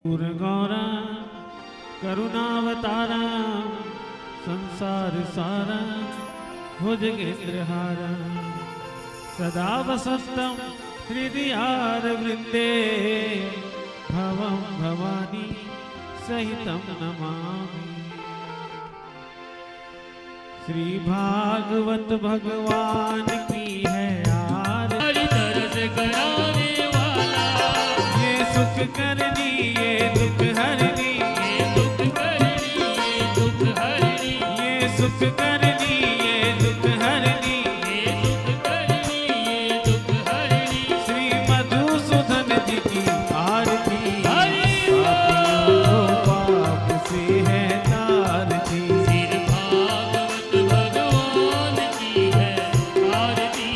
गौरा करुणावतारा संसार सारा भुजगेन्द्रहारा सदा वसंतम हृदयार वृंदे भवं भवानी सहितं नमामि। श्री भागवत भगवान की है आरती, दर्द कराने वाला ये सुख करनी ये दुख हरनी, ये दुख करनी ये दुख हरनी, ये सुख करनी ये दुख हरनी, ये दुख करनी ये दुख हरनी। श्री मधुसूदन जी की आरती, हरि पापियों पाप से है तारती। सिर भागवत भगवान की है आरती,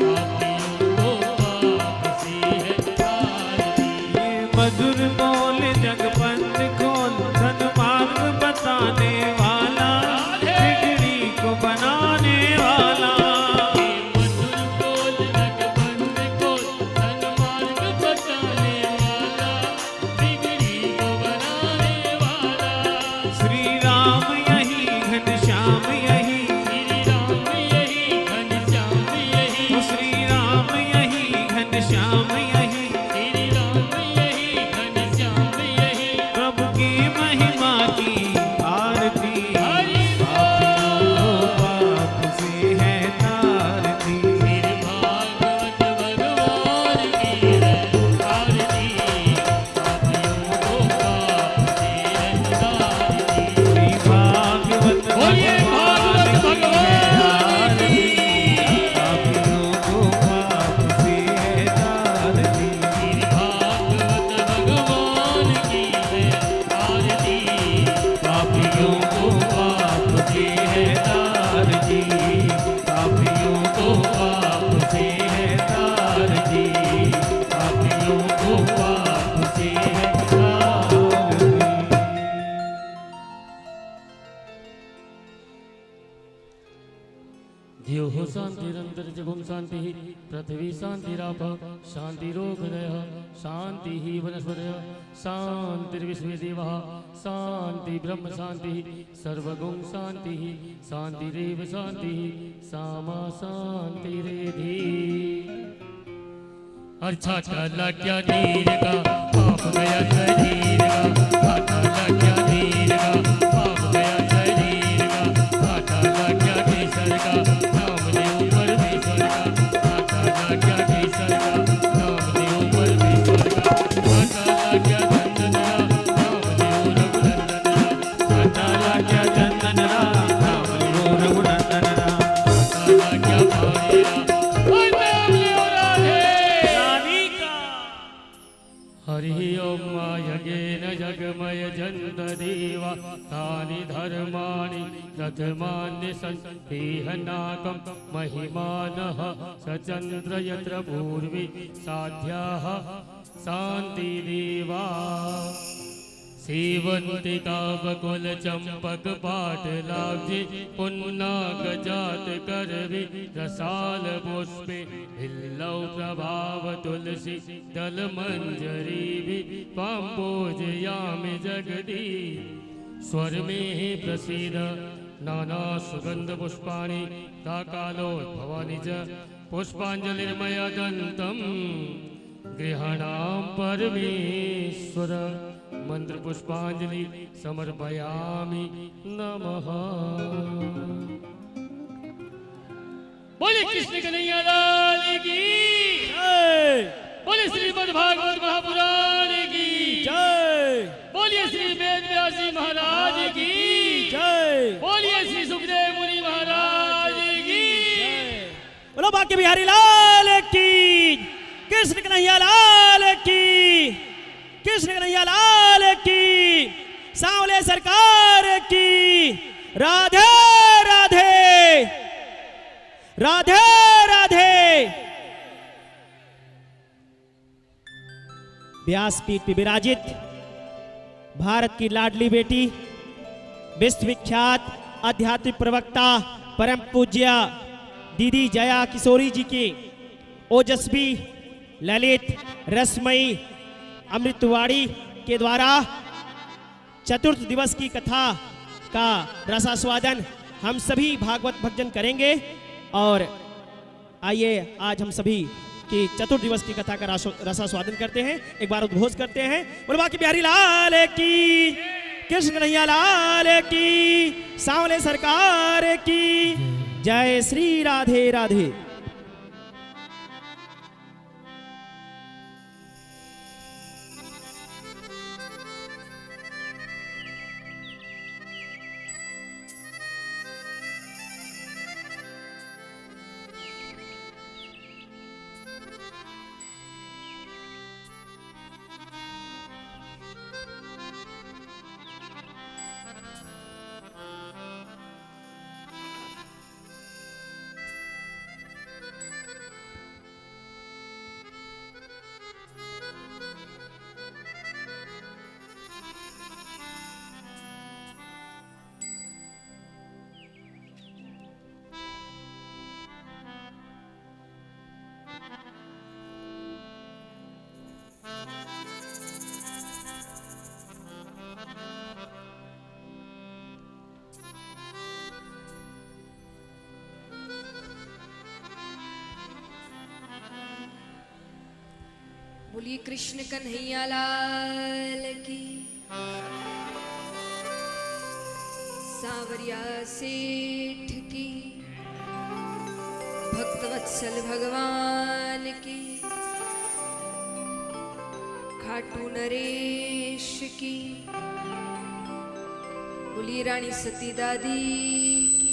पापियों को पाप से है तारती। ये मधुर बोल जगपंथ खोल सन्मार्ग बताने वाला, बिगड़ी को बनाने वाला। ये मधुर बोल जगबंद को सन्मार्ग बताने वाला, बिगड़ी को बनाने वाला। श्री राम यही घनश्याम यही, श्री राम यही घनश्याम यही, श्री राम यही घनश्याम यही, श्री राम यही घनश्याम यही। प्रभु की महिमा की आरती, हरि पापियों पाप से है तारती। सिर भागवत भगवान की है आरती, पापियों को पाप से है तारती। श्री भागवत बोलिए भगवान भागवत की है भगवान की। आरती, पापियों को पाप से है तारती। श्री भागवत भगवान की है आरती, पापियों को पाप से है तारती, पापियों को पाप से है तारती, पापियों को पाप से है तारती। धियो हो शांतिरंतर जगुम शांति, पृथ्वी शांतिराप शांतिरोगदय, शांति ही वनस्पतय, शांतिर्विश्वे देवा, शांति ब्रह्म शांति, सर्वगुण शांति, शांतिरेव शांति, सामा शांतिरेधि। अच्छा चला क्या धीर का पाप गया शरीर का, अच्छा क्या धीर का पाप गया शरीर का, अच्छा क्या केसर का नाम ले ऊपर बेसर का, अच्छा क्या केसर का नाम ले ऊपर बेसर का, अच्छा क्या चंदन का नाम ले रघुनंदन का, अटाला क्या चंदन राम नाम लियो रघुनंदन राम। अच्छा क्या भाईरा ओए नाम लियो राधे। रानी का हरि ओम यज्ञेन जगमय जन्त देवा, तानि धर्माणि प्रथमान्य सन्देहनाकं महिमानः सचन्द्र यत्र पूर्वी साध्याः शान्तिदेवा। सेवन्ति काबकुल चंपक पाटलाब्जे, पुन्नाग जात करवि रसाल पुष्पे, हिल्लौ प्रभाव तुलसी दल मंजरी भी त्वां पूजयामि जगदी। स्वर में प्रसीद नाना सुगंध पुष्पाणि काकालोद्भवानि च, पुष्पांजलिर्मया दन्तं गृहाणां परमेश्वर। मंत्र पुष्पांजलि समर्पयामि नमः। बोले कृष्ण कन्हैया लाल की जय, बोले श्रीमद् भागवत महापुराण की जय, बोलिए श्री वेद व्यास जी महाराज की जय। बोलिए श्री सुखदेव मुनि महाराज की। बोलो बाकी बिहारी लाल की, कृष्ण कन्हैया लाल की, कृष्ण कन्हैया लाल की, सांवले सरकार की। राधे राधे राधे राधे। व्यासपीठ पे विराजित भारत की लाडली बेटी, विश्वविख्यात आध्यात्मिक प्रवक्ता परम पूज्य दीदी जया किशोरी जी के ओजस्वी ललित रसमयी अमृतवाणी के द्वारा चतुर्थ दिवस की कथा का रसास्वादन हम सभी भागवत भक्तजन करेंगे। और आइए आज हम सभी की चतुर्थ दिवस की कथा का रसास्वादन करते हैं। एक बार उद्घोष करते हैं, बोलो बाकी बिहारी लाल की, कृष्ण कन्हैया लाल की, सांवले सरकार की जय। श्री राधे राधे। बोलिए कृष्ण कन्हैया लाल की। सांवरिया सेठ की, भक्तवत्सल भगवान की, खाटू नरेश की, बोलिए रानी सती दादी की।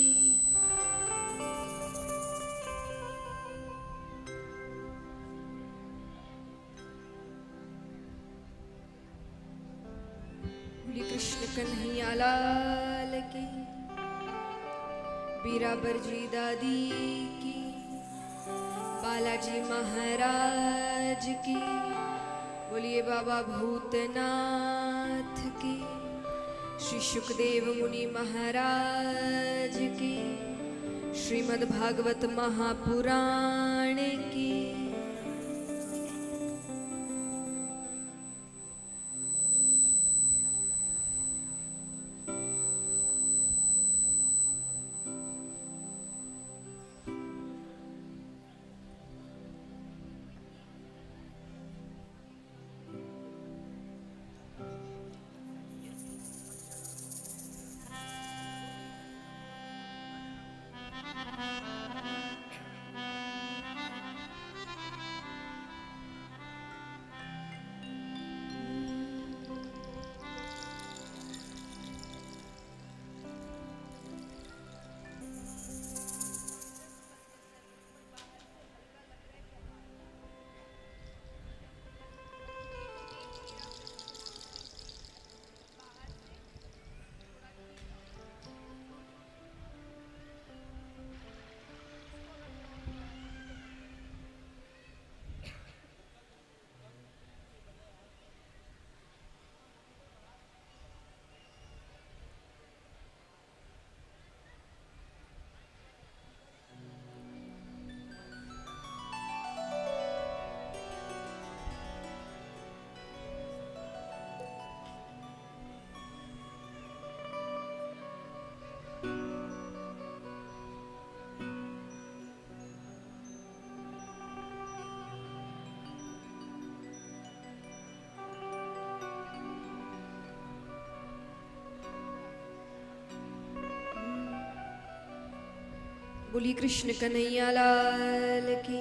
कृष्ण कन्हैया लाल की, बीराबर जी दादी की, बालाजी महाराज की, बोलिए बाबा भूतनाथ की, श्री सुखदेव मुनि महाराज की, श्रीमद् भागवत महापुराण की। बोलिए कृष्ण कन्हैया लाल की।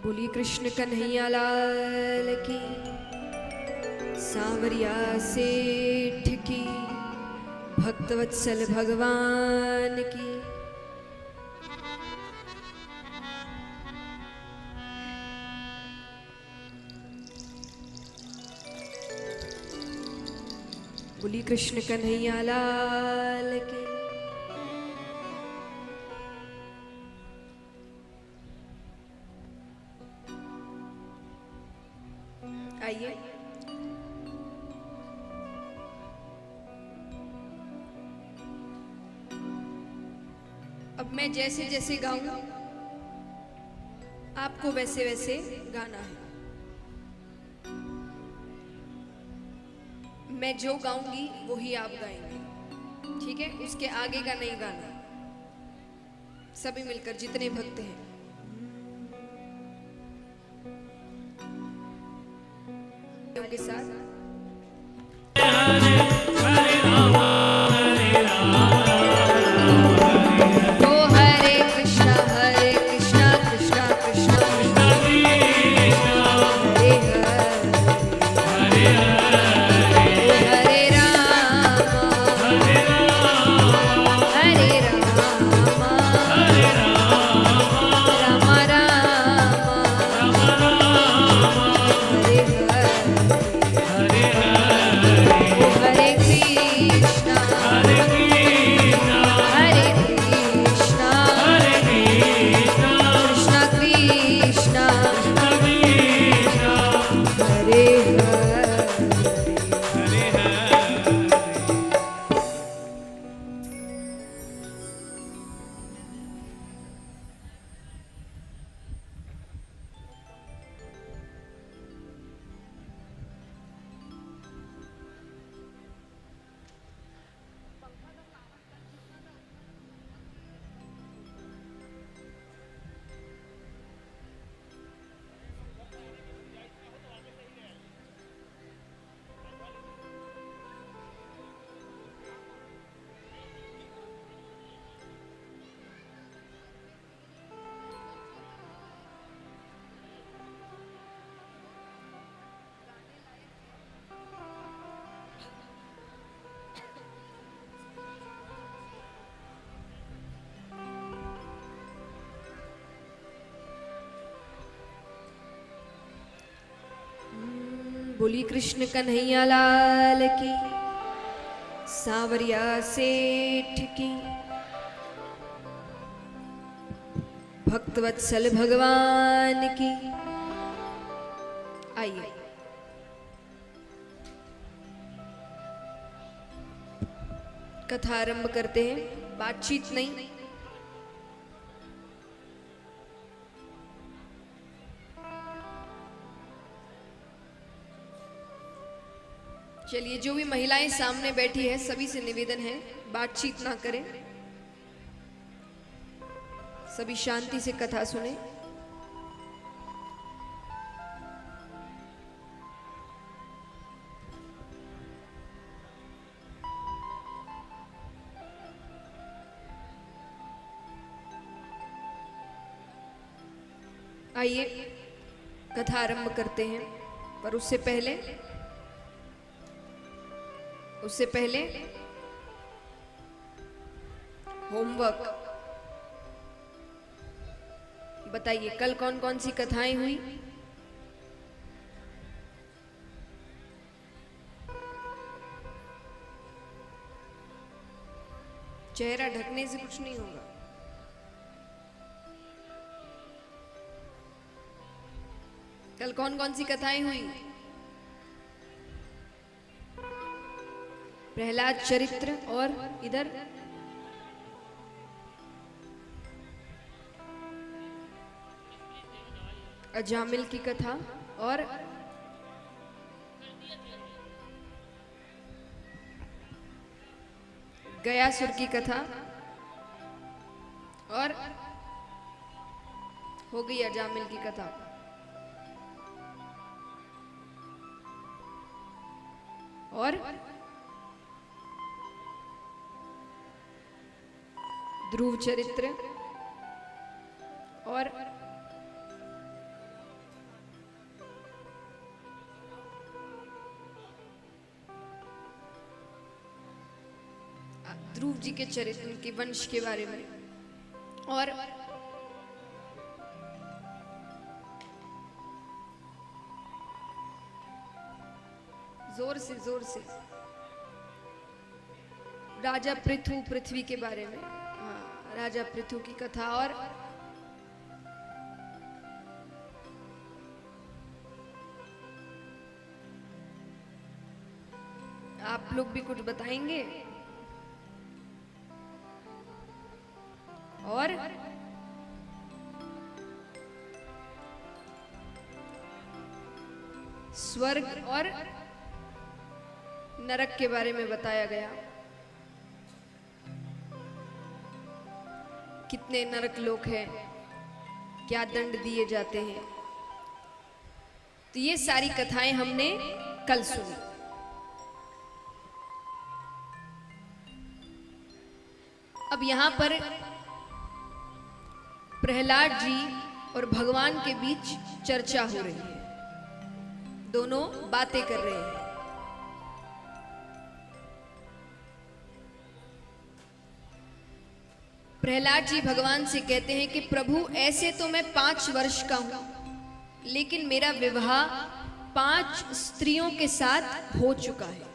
बोलिए कृष्ण कन्हैया लाल की। सांवरिया सेठ की, भक्तवत्सल भगवान की। बोली कृष्ण कन्हैया लाल की। आइए अब मैं जैसे जैसे गाऊं आपको वैसे वैसे गाना है। मैं जो गाऊंगी वही आप गाएंगे, ठीक है? उसके आगे का नहीं गाना। सभी मिलकर जितने भक्त हैं के साथ ओ हरे कृष्णा कृष्णा कृष्णा हरे हरे राम राम हरे कृष्णा कृष्णा कृष्णा हरे बोली कृष्ण कन्हैया लाल की। सांवरिया सेठ की। भक्तवत्सल भगवान की। आइए कथा आरंभ करते हैं। बातचीत नहीं, चलिए जो भी महिलाएं सामने बैठी है सभी से निवेदन है बातचीत ना करें, सभी शांति से कथा सुने। आइए कथा आरंभ करते हैं, पर उससे पहले होमवर्क। बताइए कल कौन कौन सी कथाएं हुई? चेहरा ढकने से कुछ नहीं होगा। कल कौन कौन सी कथाएं हुई? प्रहलाद चरित्र और इधर अजामिल की कथा और गयासुर की कथा और हो गई अजामिल की कथा। और ध्रुव चरित्र और ध्रुव जी के चरित्र के वंश के बारे में और जोर से राजा पृथु, पृथ्वी के बारे में। हाँ, राजा पृथु की कथा। और आप लोग भी कुछ बताएंगे? और स्वर्ग और नरक के बारे में बताया गया। कितने नरक लोक हैं, क्या दंड दिए जाते हैं। तो ये सारी कथाएं हमने कल सुनी। अब यहां पर प्रहलाद जी और भगवान के बीच चर्चा हो रही है, दोनों बातें कर रहे हैं। प्रहलाद जी भगवान से कहते हैं कि प्रभु, ऐसे तो मैं 5 वर्ष का हूं, लेकिन मेरा विवाह 5 स्त्रियों के साथ हो चुका है।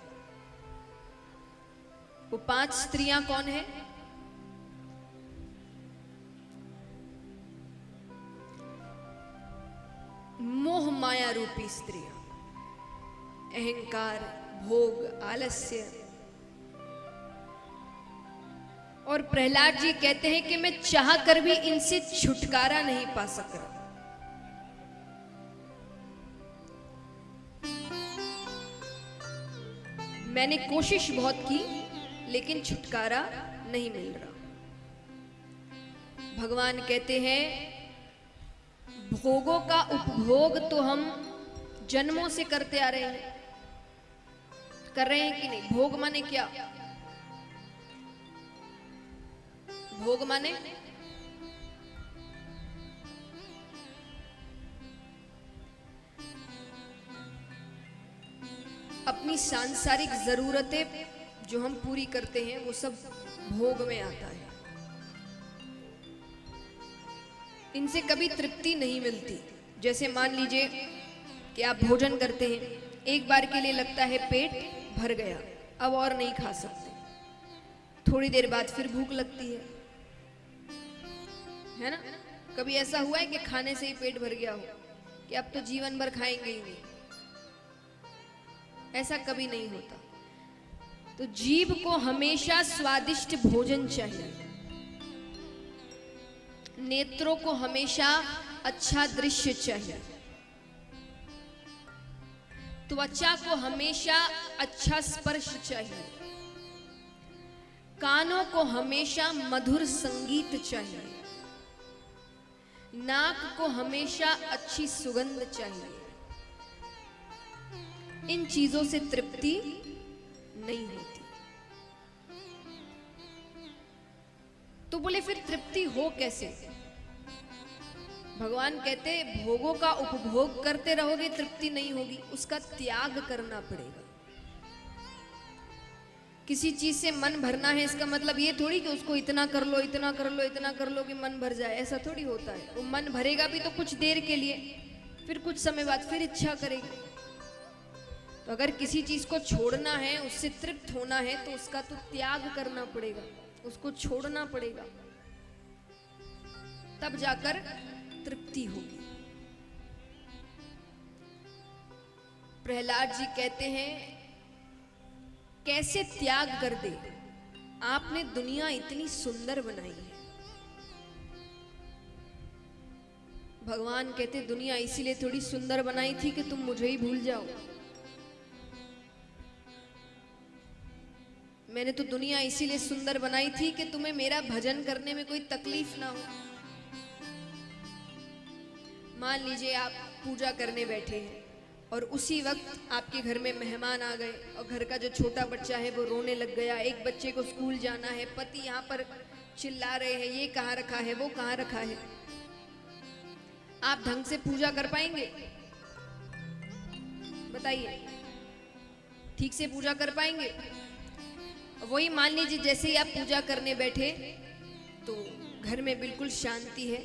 वो 5 स्त्रियां कौन है? मोह माया रूपी स्त्रियां, अहंकार, भोग, आलस्य। और प्रहलाद जी कहते हैं कि मैं चाह कर भी इनसे छुटकारा नहीं पा सक रहा। मैंने कोशिश बहुत की, लेकिन छुटकारा नहीं मिल रहा। भगवान कहते हैं, भोगों का उपभोग तो हम जन्मों से करते आ रहे हैं। कर रहे हैं कि नहीं? भोग माने क्या? भोग माने अपनी सांसारिक जरूरतें जो हम पूरी करते हैं, वो सब भोग में आता है। इनसे कभी तृप्ति नहीं मिलती। जैसे मान लीजिए कि आप भोजन करते हैं, एक बार के लिए लगता है पेट भर गया, अब और नहीं खा सकते। थोड़ी देर बाद फिर भूख लगती है ना? कभी ऐसा हुआ है कि खाने से ही पेट भर गया हो कि अब तो जीवन भर खाएंगे ही नहीं? ऐसा कभी नहीं होता। तो जीभ को हमेशा स्वादिष्ट भोजन चाहिए, नेत्रों को हमेशा अच्छा दृश्य चाहिए, त्वचा को हमेशा अच्छा स्पर्श चाहिए, कानों को हमेशा मधुर संगीत चाहिए, नाक को हमेशा अच्छी सुगंध चाहिए। इन चीजों से तृप्ति नहीं होती। तो बोले फिर तृप्ति हो कैसे? भगवान कहते, भोगों का उपभोग करते रहोगे तृप्ति नहीं होगी, उसका त्याग करना पड़ेगा। किसी चीज से मन भरना है, इसका मतलब ये थोड़ी कि उसको इतना कर लो, इतना कर लो, इतना कर लो कि मन भर जाए। ऐसा थोड़ी होता है। वो मन भरेगा भी तो कुछ देर के लिए, फिर कुछ समय बाद फिर इच्छा करेगी। तो अगर किसी चीज को छोड़ना है, उससे तृप्त होना है, तो उसका तो त्याग करना पड़ेगा, उसको छोड़ना पड़ेगा, तब जाकर तृप्ति होगी। प्रहलाद जी कहते हैं, कैसे त्याग कर दे? आपने दुनिया इतनी सुंदर बनाई है। भगवान कहते, दुनिया इसीलिए थोड़ी सुंदर बनाई थी कि तुम मुझे ही भूल जाओ। मैंने तो दुनिया इसीलिए सुंदर बनाई थी कि तुम्हें मेरा भजन करने में कोई तकलीफ ना हो। मान लीजिए आप पूजा करने बैठे हैं और उसी वक्त आपके घर में मेहमान आ गए और घर का जो छोटा बच्चा है वो रोने लग गया। एक बच्चे को स्कूल जाना है, पति यहाँ पर चिल्ला रहे हैं, ये कहाँ रखा है, वो कहाँ रखा है। आप ढंग से पूजा कर पाएंगे? बताइए, ठीक से पूजा कर पाएंगे? वही मान लीजिए जैसे ही आप पूजा करने बैठे तो घर में बिल्कुल शांति है,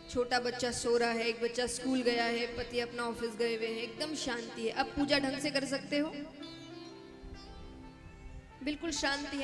छोटा बच्चा सो रहा है, एक बच्चा स्कूल गया है, पति अपना ऑफिस गए हुए हैं, एकदम शांति है। अब पूजा ढंग से कर सकते हो? बिल्कुल शांति है।